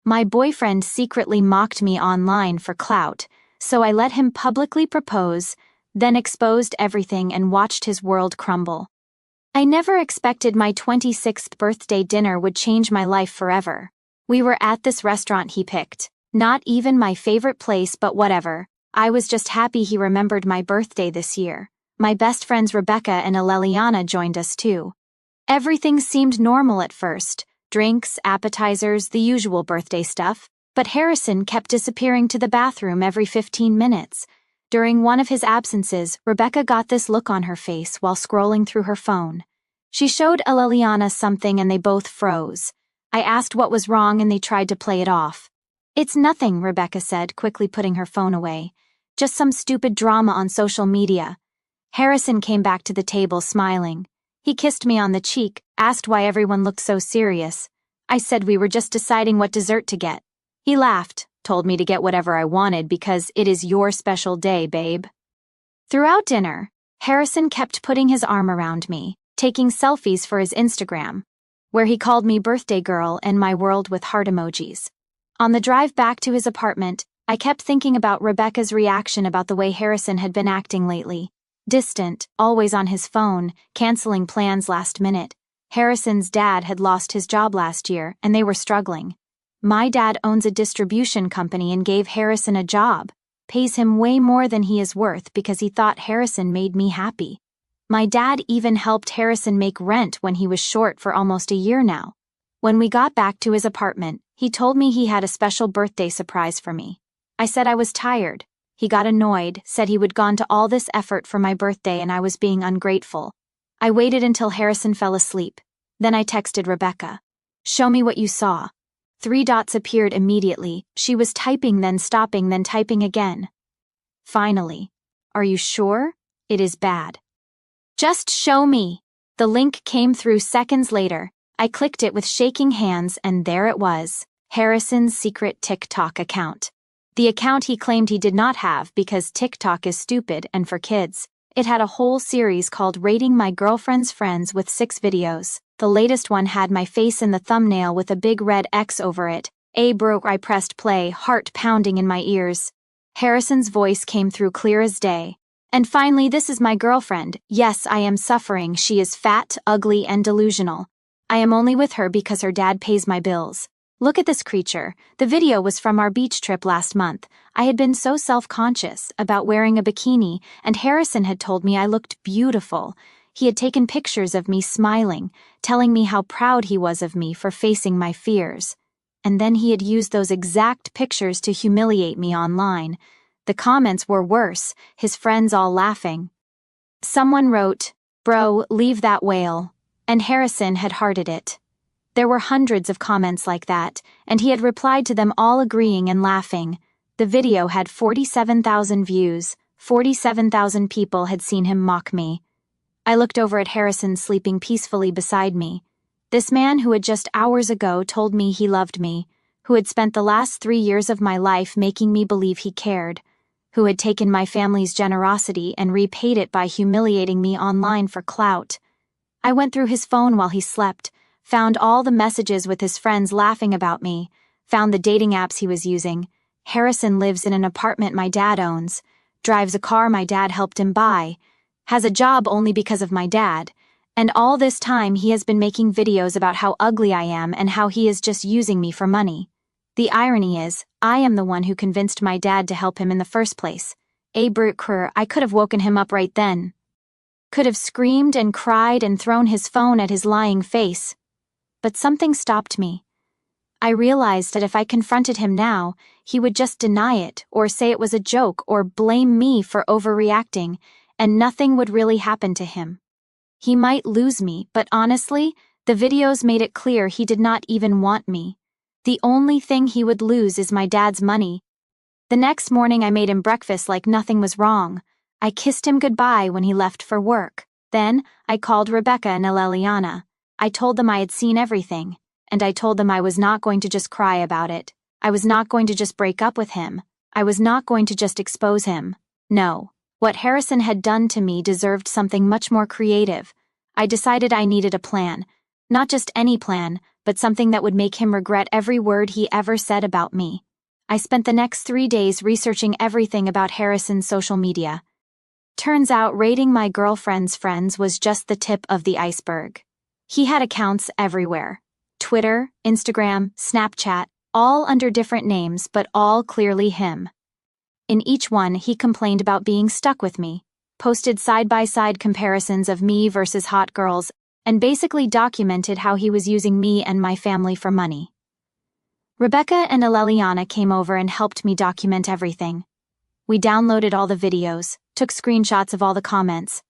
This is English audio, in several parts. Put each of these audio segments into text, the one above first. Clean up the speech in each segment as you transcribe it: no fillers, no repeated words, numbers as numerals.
My boyfriend secretly mocked me online for clout, so I let him publicly propose, then exposed everything and watched his world crumble. I never expected my 26th birthday dinner would change my life forever. We were at this restaurant he picked. Not even my favorite place, but whatever. I was just happy he remembered my birthday this year. My best friends Rebecca and Aleliana joined us too. Everything seemed normal at first. Drinks, appetizers, the usual birthday stuff. But Harrison kept disappearing to the bathroom every 15 minutes. During one of his absences, Rebecca got this look on her face while scrolling through her phone. She showed Aleliana something and they both froze. I asked what was wrong and they tried to play it off. "It's nothing," Rebecca said, quickly putting her phone away. "Just some stupid drama on social media." Harrison came back to the table smiling. He kissed me on the cheek, asked why everyone looked so serious. I said we were just deciding what dessert to get. He laughed, told me to get whatever I wanted because it is your special day, babe. Throughout dinner, Harrison kept putting his arm around me, taking selfies for his Instagram, where he called me birthday girl and my world with heart emojis. On the drive back to his apartment, I kept thinking about Rebecca's reaction about the way Harrison had been acting lately. Distant, always on his phone, canceling plans last minute. Harrison's dad had lost his job last year, and they were struggling. My dad owns a distribution company and gave Harrison a job, pays him way more than he is worth because he thought Harrison made me happy. My dad even helped Harrison make rent when he was short for almost a year now. When we got back to his apartment, he told me he had a special birthday surprise for me. I said I was tired. He got annoyed, said he would gone to all this effort for my birthday and I was being ungrateful. I waited until Harrison fell asleep. Then I texted Rebecca. "Show me what you saw." 3 dots appeared immediately. She was typing, then stopping, then typing again. Finally. "Are you sure? It is bad." "Just show me." The link came through seconds later. I clicked it with shaking hands and there it was. Harrison's secret TikTok account. The account he claimed he did not have because TikTok is stupid and for kids. It had a whole series called Rating My Girlfriend's Friends with 6 videos. The latest one had my face in the thumbnail with a big red X over it. I pressed play, heart pounding in my ears. Harrison's voice came through clear as day. "And finally, this is my girlfriend. Yes, I am suffering. She is fat, ugly, and delusional. I am only with her because her dad pays my bills. Look at this creature." The video was from our beach trip last month. I had been so self-conscious about wearing a bikini, and Harrison had told me I looked beautiful. He had taken pictures of me smiling, telling me how proud he was of me for facing my fears. And then he had used those exact pictures to humiliate me online. The comments were worse, his friends all laughing. Someone wrote, "Bro, leave that whale." And Harrison had hearted it. There were hundreds of comments like that, and he had replied to them all agreeing and laughing. The video had 47,000 views. 47,000 people had seen him mock me. I looked over at Harrison sleeping peacefully beside me. This man who had just hours ago told me he loved me, who had spent the last 3 years of my life making me believe he cared, who had taken my family's generosity and repaid it by humiliating me online for clout. I went through his phone while he slept, found all the messages with his friends laughing about me, found the dating apps he was using. Harrison lives in an apartment my dad owns, drives a car my dad helped him buy, has a job only because of my dad, and all this time he has been making videos about how ugly I am and how he is just using me for money. The irony is, I am the one who convinced my dad to help him in the first place. I could have woken him up right then. Could have screamed and cried and thrown his phone at his lying face. But something stopped me. I realized that if I confronted him now, he would just deny it, or say it was a joke, or blame me for overreacting, and nothing would really happen to him. He might lose me, but honestly, the videos made it clear he did not even want me. The only thing he would lose is my dad's money. The next morning I made him breakfast like nothing was wrong. I kissed him goodbye when he left for work. Then, I called Rebecca and Aleliana. I told them I had seen everything, and I told them I was not going to just cry about it. I was not going to just break up with him. I was not going to just expose him. No. What Harrison had done to me deserved something much more creative. I decided I needed a plan. Not just any plan, but something that would make him regret every word he ever said about me. I spent the next 3 days researching everything about Harrison's social media. Turns out rating my girlfriend's friends was just the tip of the iceberg. He had accounts everywhere. Twitter, Instagram, Snapchat, all under different names but all clearly him. In each one, he complained about being stuck with me, posted side-by-side comparisons of me versus hot girls, and basically documented how he was using me and my family for money. Rebecca and Aleliana came over and helped me document everything. We downloaded all the videos, took screenshots of all the comments.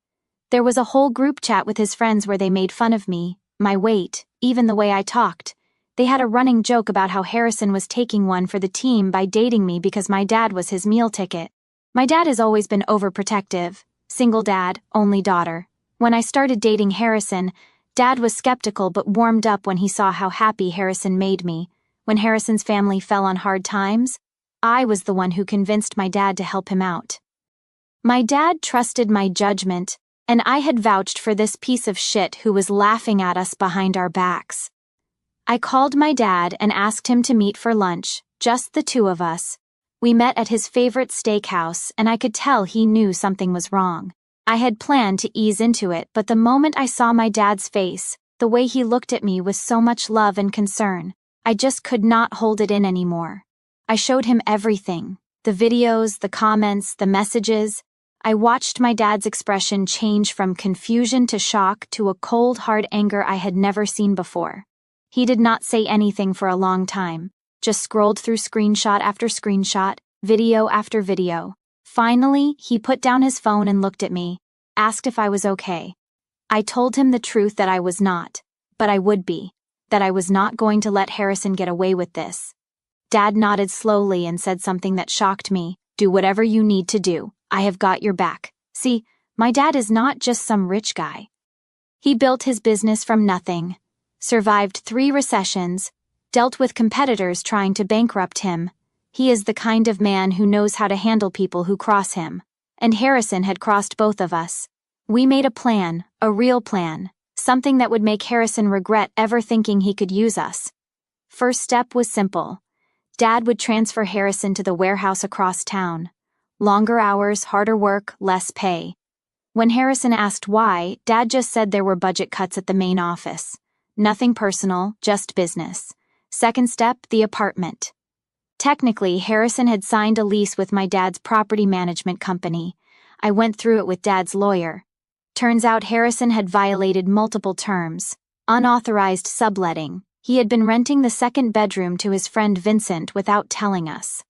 There was a whole group chat with his friends where they made fun of me, my weight, even the way I talked. They had a running joke about how Harrison was taking one for the team by dating me because my dad was his meal ticket. My dad has always been overprotective, single dad, only daughter. When I started dating Harrison, Dad was skeptical but warmed up when he saw how happy Harrison made me. When Harrison's family fell on hard times, I was the one who convinced my dad to help him out. My dad trusted my judgment, and I had vouched for this piece of shit who was laughing at us behind our backs. I called my dad and asked him to meet for lunch, just the two of us. We met at his favorite steakhouse, and I could tell he knew something was wrong. I had planned to ease into it, but the moment I saw my dad's face, the way he looked at me with so much love and concern, I just could not hold it in anymore. I showed him everything, the videos, the comments, the messages. I watched my dad's expression change from confusion to shock to a cold, hard anger I had never seen before. He did not say anything for a long time, just scrolled through screenshot after screenshot, video after video. Finally, he put down his phone and looked at me, asked if I was okay. I told him the truth that I was not, but I would be, that I was not going to let Harrison get away with this. Dad nodded slowly and said something that shocked me. Do whatever you need to do. I have got your back. See, my dad is not just some rich guy. He built his business from nothing, survived 3 recessions, dealt with competitors trying to bankrupt him. He is the kind of man who knows how to handle people who cross him. And Harrison had crossed both of us. We made a plan, a real plan, something that would make Harrison regret ever thinking he could use us. First step was simple. Dad would transfer Harrison to the warehouse across town. Longer hours, harder work, less pay. When Harrison asked why, Dad just said there were budget cuts at the main office. Nothing personal, just business. Second step, the apartment. Technically, Harrison had signed a lease with my dad's property management company. I went through it with Dad's lawyer. Turns out Harrison had violated multiple terms. Unauthorized subletting. He had been renting the second bedroom to his friend Vincent without telling us.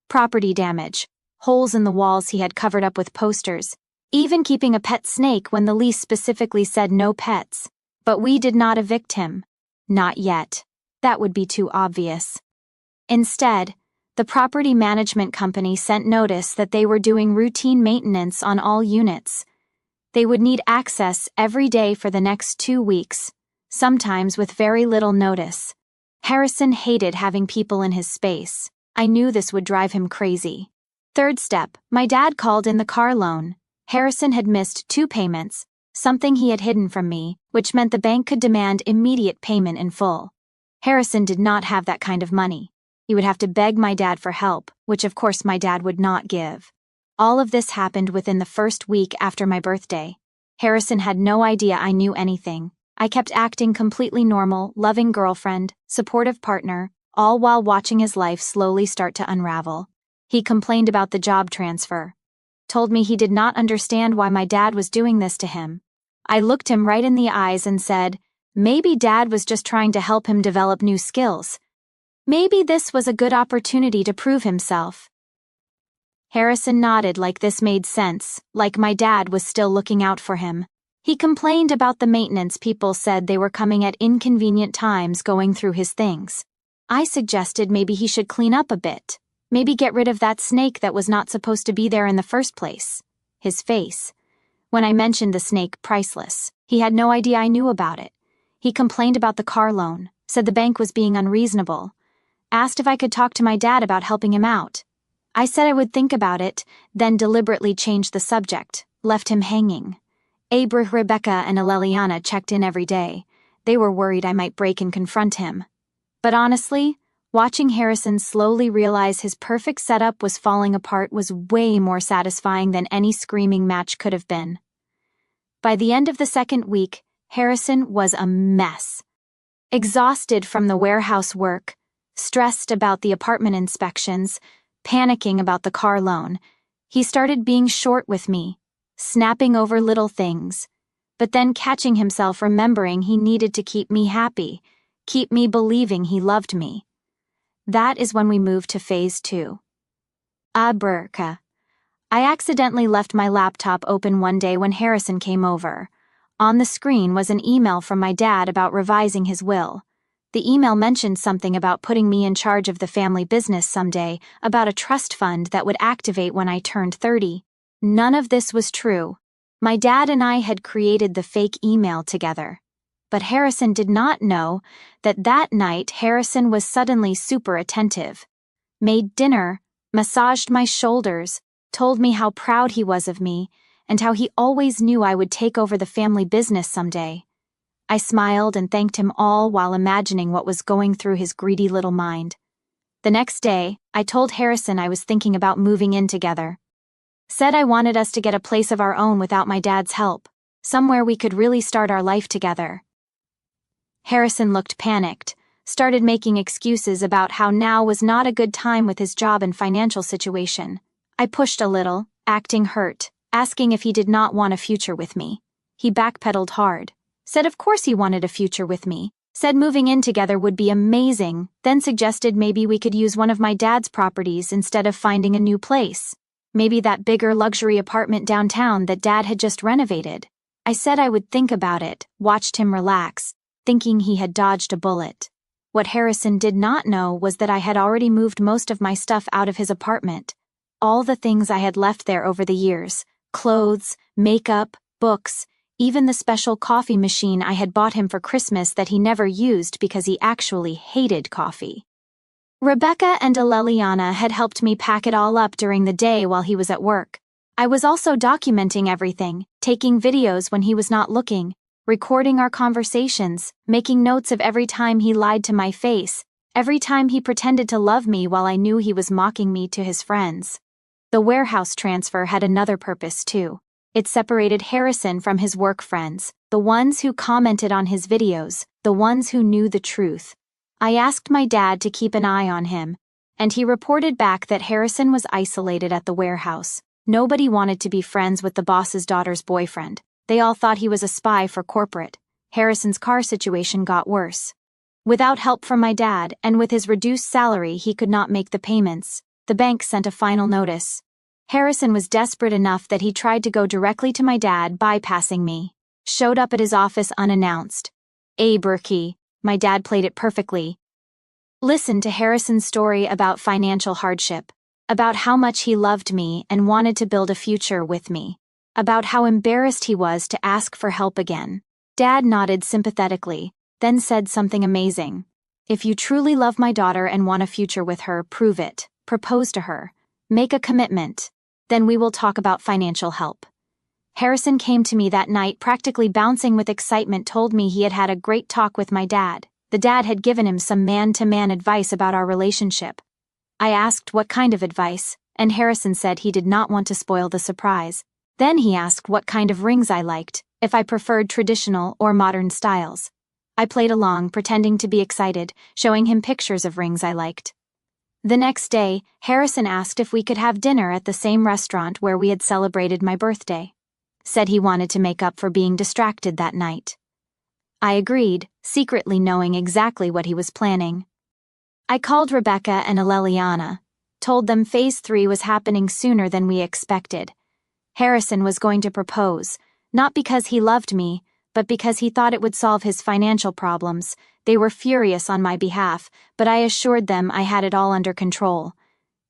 Property damage. Holes in the walls he had covered up with posters. Even keeping a pet snake when the lease specifically said no pets. But we did not evict him. Not yet. That would be too obvious. Instead, the property management company sent notice that they were doing routine maintenance on all units. They would need access every day for the next 2 weeks, sometimes with very little notice. Harrison hated having people in his space. I knew this would drive him crazy. Third step, my dad called in the car loan. Harrison had missed 2 payments, something he had hidden from me, which meant the bank could demand immediate payment in full. Harrison did not have that kind of money. He would have to beg my dad for help, which of course my dad would not give. All of this happened within the first week after my birthday. Harrison had no idea I knew anything. I kept acting completely normal, loving girlfriend, supportive partner, all while watching his life slowly start to unravel. He complained about the job transfer. Told me he did not understand why my dad was doing this to him. I looked him right in the eyes and said, maybe Dad was just trying to help him develop new skills. Maybe this was a good opportunity to prove himself. Harrison nodded like this made sense, like my dad was still looking out for him. He complained about the maintenance people said they were coming at inconvenient times going through his things. I suggested maybe he should clean up a bit. Maybe get rid of that snake that was not supposed to be there in the first place. His face. When I mentioned the snake, priceless. He had no idea I knew about it. He complained about the car loan, said the bank was being unreasonable. Asked if I could talk to my dad about helping him out. I said I would think about it, then deliberately changed the subject, left him hanging. Rebecca and Aleliana checked in every day. They were worried I might break and confront him. But honestly, watching Harrison slowly realize his perfect setup was falling apart was way more satisfying than any screaming match could have been. By the end of the second week, Harrison was a mess. Exhausted from the warehouse work, stressed about the apartment inspections, panicking about the car loan, he started being short with me, snapping over little things, but then catching himself remembering he needed to keep me happy, keep me believing he loved me. That is when we moved to phase 2. Abrka. I accidentally left my laptop open one day when Harrison came over. On the screen was an email from my dad about revising his will. The email mentioned something about putting me in charge of the family business someday, about a trust fund that would activate when I turned 30. None of this was true. My dad and I had created the fake email together. But Harrison did not know that that night Harrison was suddenly super attentive. Made dinner, massaged my shoulders, told me how proud he was of me, and how he always knew I would take over the family business someday. I smiled and thanked him all while imagining what was going through his greedy little mind. The next day, I told Harrison I was thinking about moving in together. Said I wanted us to get a place of our own without my dad's help, somewhere we could really start our life together. Harrison looked panicked, started making excuses about how now was not a good time with his job and financial situation. I pushed a little, acting hurt, asking if he did not want a future with me. He backpedaled hard, said of course he wanted a future with me, said moving in together would be amazing, then suggested maybe we could use one of my dad's properties instead of finding a new place. Maybe that bigger luxury apartment downtown that Dad had just renovated. I said I would think about it, watched him relax, thinking he had dodged a bullet. What Harrison did not know was that I had already moved most of my stuff out of his apartment. All the things I had left there over the years, clothes, makeup, books, even the special coffee machine I had bought him for Christmas that he never used because he actually hated coffee. Rebecca and Aleliana had helped me pack it all up during the day while he was at work. I was also documenting everything, taking videos when he was not looking, recording our conversations, making notes of every time he lied to my face, every time he pretended to love me while I knew he was mocking me to his friends. The warehouse transfer had another purpose too. It separated Harrison from his work friends, the ones who commented on his videos, the ones who knew the truth. I asked my dad to keep an eye on him, and he reported back that Harrison was isolated at the warehouse. Nobody wanted to be friends with the boss's daughter's boyfriend. They all thought he was a spy for corporate. Harrison's car situation got worse. Without help from my dad, and with his reduced salary he could not make the payments, the bank sent a final notice. Harrison was desperate enough that he tried to go directly to my dad, bypassing me. Showed up at his office unannounced. Berkey, my dad played it perfectly. Listened to Harrison's story about financial hardship, about how much he loved me and wanted to build a future with me, about how embarrassed he was to ask for help again. Dad nodded sympathetically, then said something amazing. If you truly love my daughter and want a future with her, prove it. Propose to her. Make a commitment. Then we will talk about financial help. Harrison came to me that night practically bouncing with excitement, told me he had had a great talk with my dad. The dad had given him some man-to-man advice about our relationship. I asked what kind of advice, and Harrison said he did not want to spoil the surprise. Then he asked what kind of rings I liked, if I preferred traditional or modern styles. I played along, pretending to be excited, showing him pictures of rings I liked. The next day, Harrison asked if we could have dinner at the same restaurant where we had celebrated my birthday. Said he wanted to make up for being distracted that night. I agreed, secretly knowing exactly what he was planning. I called Rebecca and Aleliana, told them phase 3 was happening sooner than we expected. Harrison was going to propose, not because he loved me, but because he thought it would solve his financial problems. They were furious on my behalf, but I assured them I had it all under control.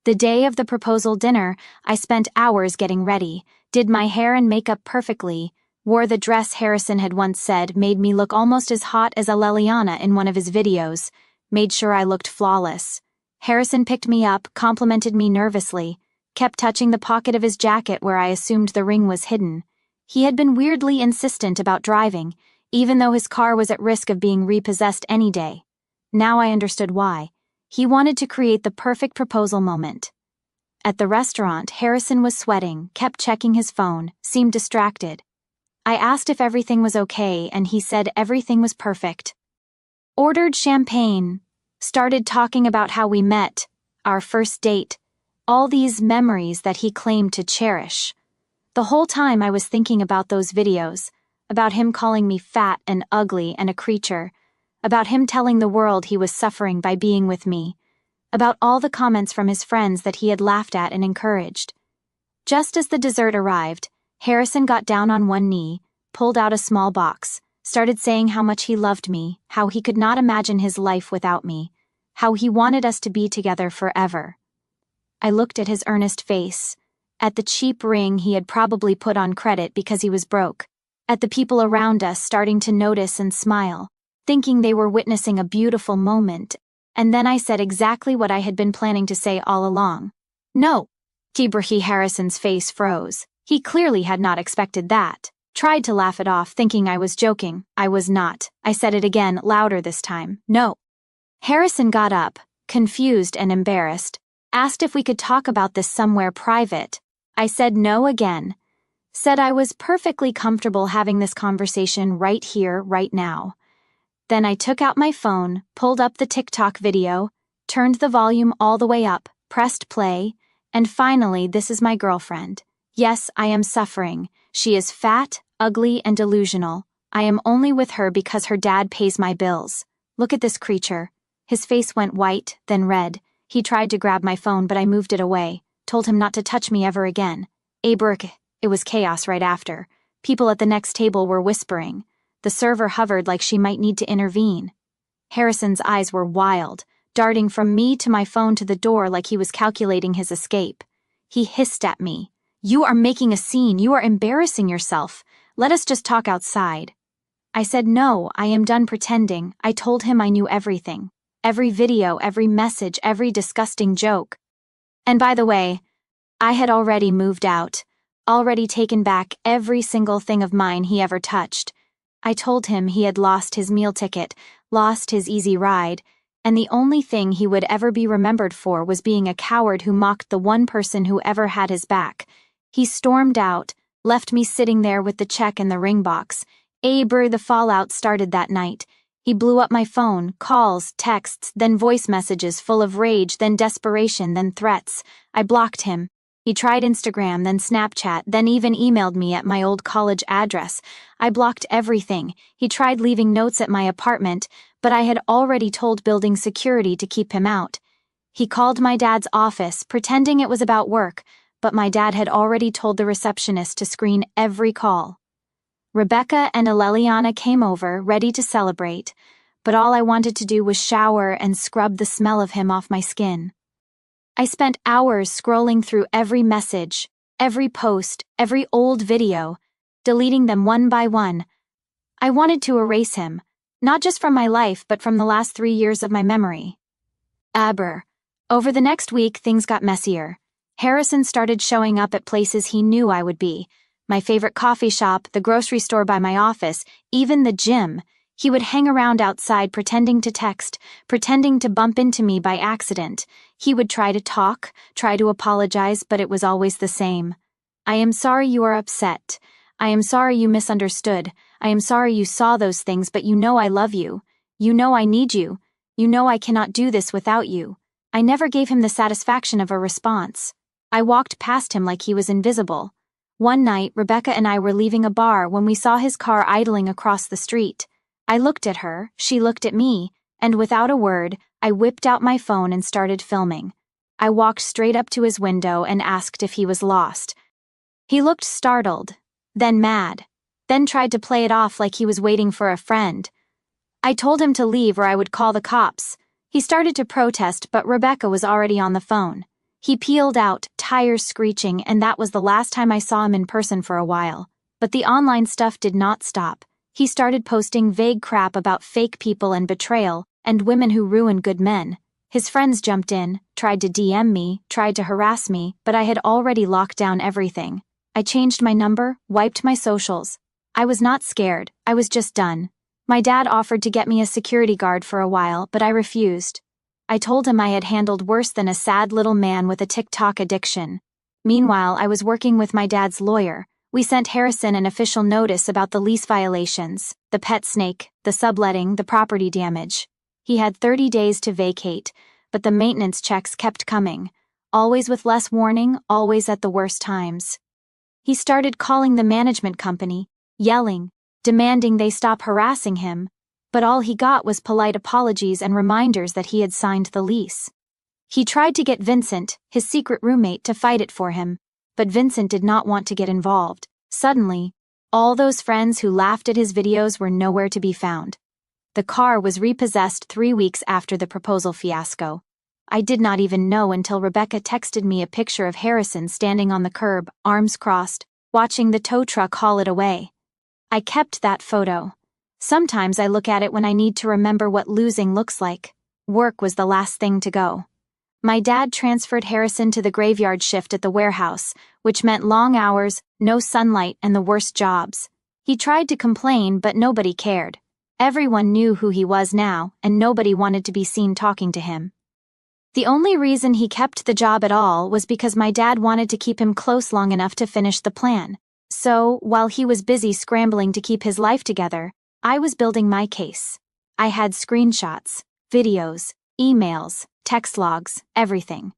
The day of the proposal dinner, I spent hours getting ready, did my hair and makeup perfectly, wore the dress Harrison had once said made me look almost as hot as Aleliana in one of his videos, made sure I looked flawless. Harrison picked me up, complimented me nervously, kept touching the pocket of his jacket where I assumed the ring was hidden. He had been weirdly insistent about driving, even though his car was at risk of being repossessed any day. Now I understood why. He wanted to create the perfect proposal moment. At the restaurant, Harrison was sweating, kept checking his phone, seemed distracted. I asked if everything was okay, and he said everything was perfect. Ordered champagne, started talking about how we met, our first date, all these memories that he claimed to cherish. The whole time I was thinking about those videos, about him calling me fat and ugly and a creature, about him telling the world he was suffering by being with me, about all the comments from his friends that he had laughed at and encouraged. Just as the dessert arrived, Harrison got down on one knee, pulled out a small box, started saying how much he loved me, how he could not imagine his life without me, how he wanted us to be together forever. I looked at his earnest face, at the cheap ring he had probably put on credit because he was broke, at the people around us starting to notice and smile, thinking they were witnessing a beautiful moment, and then I said exactly what I had been planning to say all along. No. Harrison's face froze. He clearly had not expected that. Tried to laugh it off, thinking I was joking. I was not. I said it again, louder this time. No. Harrison got up, confused and embarrassed, asked if we could talk about this somewhere private. I said no again. Said I was perfectly comfortable having this conversation right here, right now. Then I took out my phone, pulled up the TikTok video, turned the volume all the way up, pressed play, and finally, this is my girlfriend. Yes, I am suffering. She is fat, ugly, and delusional. I am only with her because her dad pays my bills. Look at this creature. His face went white, then red. He tried to grab my phone, but I moved it away, told him not to touch me ever again. It was chaos right after. People at the next table were whispering. The server hovered like she might need to intervene. Harrison's eyes were wild, darting from me to my phone to the door like he was calculating his escape. He hissed at me. You are making a scene. You are embarrassing yourself. Let us just talk outside. I said no, I am done pretending. I told him I knew everything. Every video, every message, every disgusting joke. And by the way, I had already moved out, already taken back every single thing of mine he ever touched. I told him he had lost his meal ticket, lost his easy ride, and the only thing he would ever be remembered for was being a coward who mocked the one person who ever had his back. He stormed out, left me sitting there with the check and the ring box. The fallout started that night. He blew up my phone, calls, texts, then voice messages full of rage, then desperation, then threats. I blocked him. He tried Instagram, then Snapchat, then even emailed me at my old college address. I blocked everything. He tried leaving notes at my apartment, but I had already told building security to keep him out. He called my dad's office, pretending it was about work, but my dad had already told the receptionist to screen every call. Rebecca and Aleliana came over, ready to celebrate, but all I wanted to do was shower and scrub the smell of him off my skin. I spent hours scrolling through every message, every post, every old video, deleting them one by one. I wanted to erase him, not just from my life but from the last 3 years of my memory. Over the next week, things got messier. Harrison started showing up at places he knew I would be. My favorite coffee shop, the grocery store by my office, even the gym. He would hang around outside pretending to text, pretending to bump into me by accident. He would try to talk, try to apologize, but it was always the same. I am sorry you are upset. I am sorry you misunderstood. I am sorry you saw those things, but you know I love you. You know I need you. You know I cannot do this without you. I never gave him the satisfaction of a response. I walked past him like he was invisible. One night, Rebecca and I were leaving a bar when we saw his car idling across the street. I looked at her, she looked at me, and without a word, I whipped out my phone and started filming. I walked straight up to his window and asked if he was lost. He looked startled, then mad, then tried to play it off like he was waiting for a friend. I told him to leave or I would call the cops. He started to protest, but Rebecca was already on the phone. He peeled out, tires screeching, and that was the last time I saw him in person for a while. But the online stuff did not stop. He started posting vague crap about fake people and betrayal, and women who ruin good men. His friends jumped in, tried to DM me, tried to harass me, but I had already locked down everything. I changed my number, wiped my socials. I was not scared, I was just done. My dad offered to get me a security guard for a while, but I refused. I told him I had handled worse than a sad little man with a TikTok addiction. Meanwhile, I was working with my dad's lawyer. We sent Harrison an official notice about the lease violations, the pet snake, the subletting, the property damage. He had 30 days to vacate, but the maintenance checks kept coming, always with less warning, always at the worst times. He started calling the management company, yelling, demanding they stop harassing him, but all he got was polite apologies and reminders that he had signed the lease. He tried to get Vincent, his secret roommate, to fight it for him, but Vincent did not want to get involved. Suddenly, all those friends who laughed at his videos were nowhere to be found. The car was repossessed 3 weeks after the proposal fiasco. I did not even know until Rebecca texted me a picture of Harrison standing on the curb, arms crossed, watching the tow truck haul it away. I kept that photo. Sometimes I look at it when I need to remember what losing looks like. Work was the last thing to go. My dad transferred Harrison to the graveyard shift at the warehouse, which meant long hours, no sunlight, and the worst jobs. He tried to complain, but nobody cared. Everyone knew who he was now, and nobody wanted to be seen talking to him. The only reason he kept the job at all was because my dad wanted to keep him close long enough to finish the plan. So, while he was busy scrambling to keep his life together, I was building my case. I had screenshots, videos, emails, text logs, everything.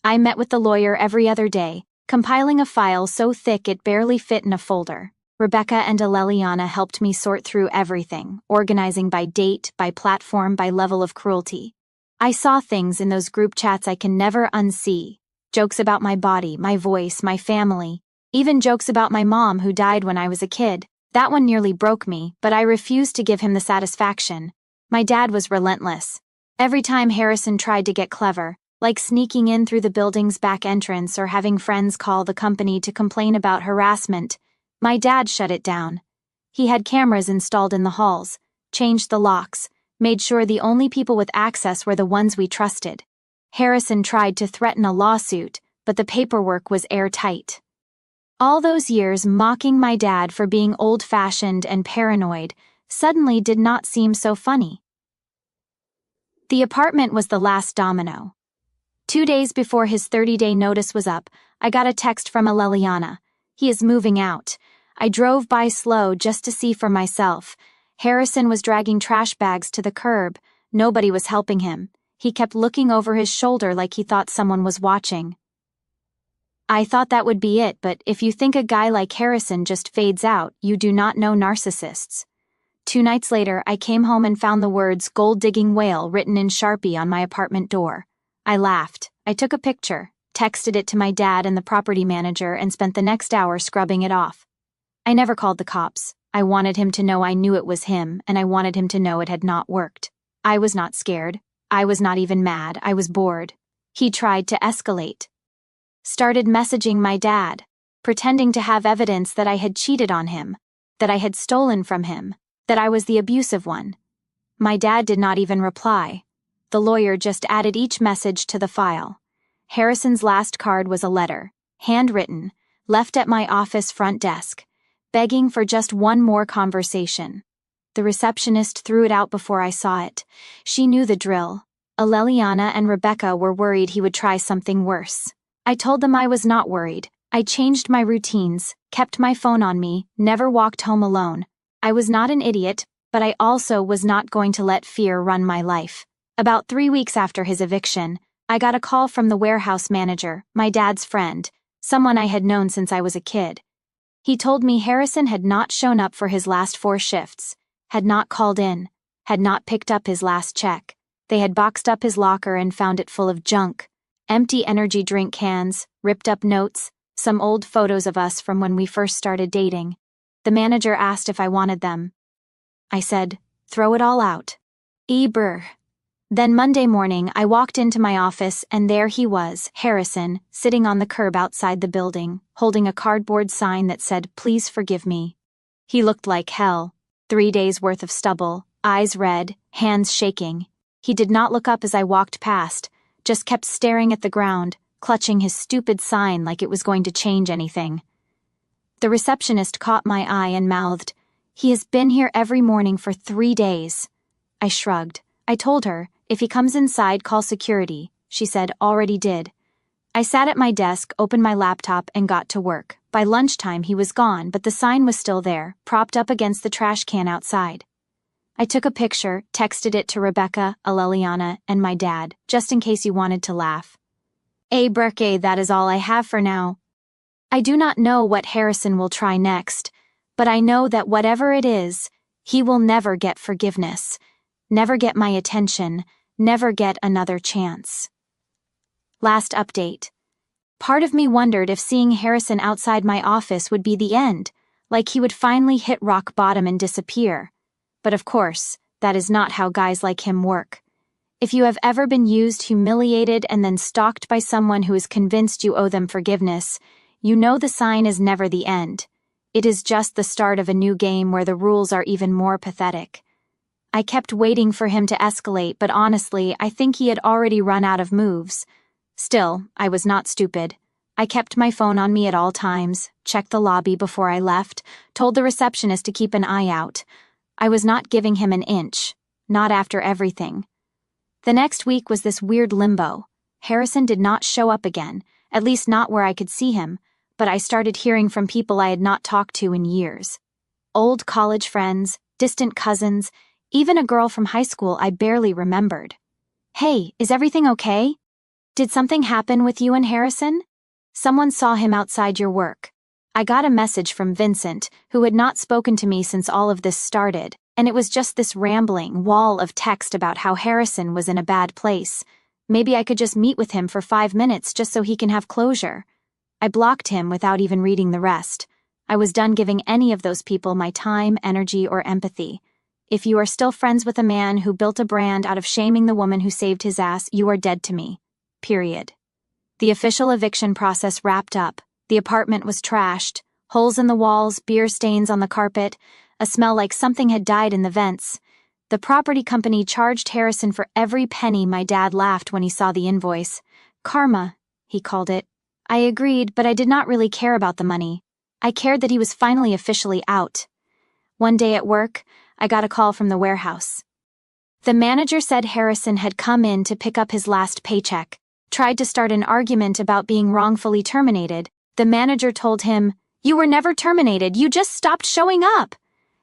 I met with the lawyer every other day, compiling a file so thick it barely fit in a folder. Rebecca and Aleliana helped me sort through everything, organizing by date, by platform, by level of cruelty. I saw things in those group chats I can never unsee. Jokes about my body, my voice, my family. Even jokes about my mom who died when I was a kid. That one nearly broke me, but I refused to give him the satisfaction. My dad was relentless. Every time Harrison tried to get clever, like sneaking in through the building's back entrance or having friends call the company to complain about harassment, my dad shut it down. He had cameras installed in the halls, changed the locks, made sure the only people with access were the ones we trusted. Harrison tried to threaten a lawsuit, but the paperwork was airtight. All those years mocking my dad for being old-fashioned and paranoid suddenly did not seem so funny. The apartment was the last domino. 2 days before his 30-day notice was up, I got a text from Aleliana. He is moving out. I drove by slow just to see for myself. Harrison was dragging trash bags to the curb. Nobody was helping him. He kept looking over his shoulder like he thought someone was watching. I thought that would be it, but if you think a guy like Harrison just fades out, you do not know narcissists. 2 nights later, I came home and found the words "gold-digging whale" written in Sharpie on my apartment door. I laughed. I took a picture, texted it to my dad and the property manager, and spent the next hour scrubbing it off. I never called the cops. I wanted him to know I knew it was him, and I wanted him to know it had not worked. I was not scared. I was not even mad. I was bored. He tried to escalate. Started messaging my dad, pretending to have evidence that I had cheated on him, that I had stolen from him, that I was the abusive one. My dad did not even reply. The lawyer just added each message to the file. Harrison's last card was a letter, handwritten, left at my office front desk, begging for just one more conversation. The receptionist threw it out before I saw it. She knew the drill. Aleliana and Rebecca were worried he would try something worse. I told them I was not worried. I changed my routines, kept my phone on me, never walked home alone. I was not an idiot, but I also was not going to let fear run my life. About 3 weeks after his eviction, I got a call from the warehouse manager, my dad's friend, someone I had known since I was a kid. He told me Harrison had not shown up for his last 4 shifts, had not called in, had not picked up his last check. They had boxed up his locker and found it full of junk, empty energy drink cans, ripped up notes, some old photos of us from when we first started dating. The manager asked if I wanted them. I said, "Throw it all out." Brr. Then Monday morning, I walked into my office and there he was, Harrison, sitting on the curb outside the building, holding a cardboard sign that said, "Please forgive me." He looked like hell. 3 days worth of stubble, eyes red, hands shaking. He did not look up as I walked past, just kept staring at the ground, clutching his stupid sign like it was going to change anything. The receptionist caught my eye and mouthed, He has been here every morning for 3 days. I shrugged. I told her, if he comes inside, call security. She said, already did. I sat at my desk, opened my laptop, and got to work. By lunchtime he was gone, but the sign was still there, propped up against the trash can outside. I took a picture, texted it to Rebecca, Aleliana, and my dad, just in case you wanted to laugh. Breke, that is all I have for now. I do not know what Harrison will try next, but I know that whatever it is, he will never get forgiveness, never get my attention, never get another chance. Last update. Part of me wondered if seeing Harrison outside my office would be the end, like he would finally hit rock bottom and disappear. But of course, that is not how guys like him work. If you have ever been used, humiliated, and then stalked by someone who is convinced you owe them forgiveness, you know the sign is never the end. It is just the start of a new game where the rules are even more pathetic. I kept waiting for him to escalate, but honestly, I think he had already run out of moves. Still, I was not stupid. I kept my phone on me at all times, checked the lobby before I left, told the receptionist to keep an eye out. I was not giving him an inch, not after everything. The next week was this weird limbo. Harrison did not show up again, at least not where I could see him, but I started hearing from people I had not talked to in years. Old college friends, distant cousins, even a girl from high school I barely remembered. Hey, is everything okay? Did something happen with you and Harrison? Someone saw him outside your work. I got a message from Vincent, who had not spoken to me since all of this started, and it was just this rambling wall of text about how Harrison was in a bad place. Maybe I could just meet with him for 5 minutes just so he can have closure. I blocked him without even reading the rest. I was done giving any of those people my time, energy, or empathy. If you are still friends with a man who built a brand out of shaming the woman who saved his ass, you are dead to me. Period. The official eviction process wrapped up. The apartment was trashed. Holes in the walls, beer stains on the carpet, a smell like something had died in the vents. The property company charged Harrison for every penny. My dad laughed when he saw the invoice. Karma, he called it. I agreed, but I did not really care about the money. I cared that he was finally officially out. One day at work, I got a call from the warehouse. The manager said Harrison had come in to pick up his last paycheck, tried to start an argument about being wrongfully terminated. The manager told him, "You were never terminated, you just stopped showing up."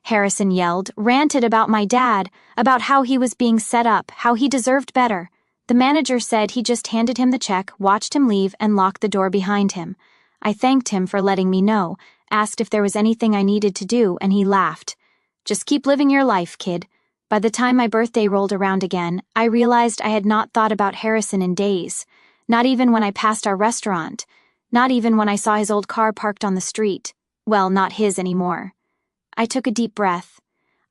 Harrison yelled, ranted about my dad, about how he was being set up, how he deserved better. The manager said he just handed him the check, watched him leave, and locked the door behind him. I thanked him for letting me know, asked if there was anything I needed to do, and he laughed. Just keep living your life, kid. By the time my birthday rolled around again, I realized I had not thought about Harrison in days. Not even when I passed our restaurant. Not even when I saw his old car parked on the street. Well, not his anymore. I took a deep breath.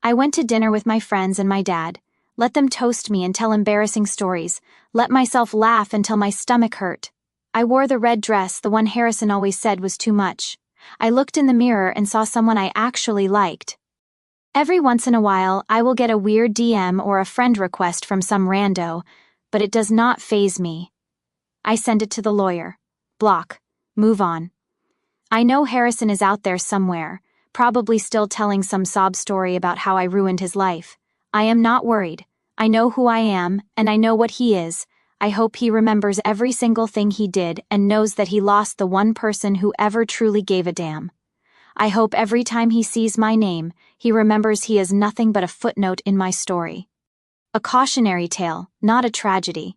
I went to dinner with my friends and my dad. Let them toast me and tell embarrassing stories. Let myself laugh until my stomach hurt. I wore the red dress, the one Harrison always said was too much. I looked in the mirror and saw someone I actually liked. Every once in a while, I will get a weird DM or a friend request from some rando, but it does not faze me. I send it to the lawyer. Block. Move on. I know Harrison is out there somewhere, probably still telling some sob story about how I ruined his life. I am not worried. I know who I am, and I know what he is. I hope he remembers every single thing he did and knows that he lost the one person who ever truly gave a damn. I hope every time he sees my name, he remembers he is nothing but a footnote in my story. A cautionary tale, not a tragedy.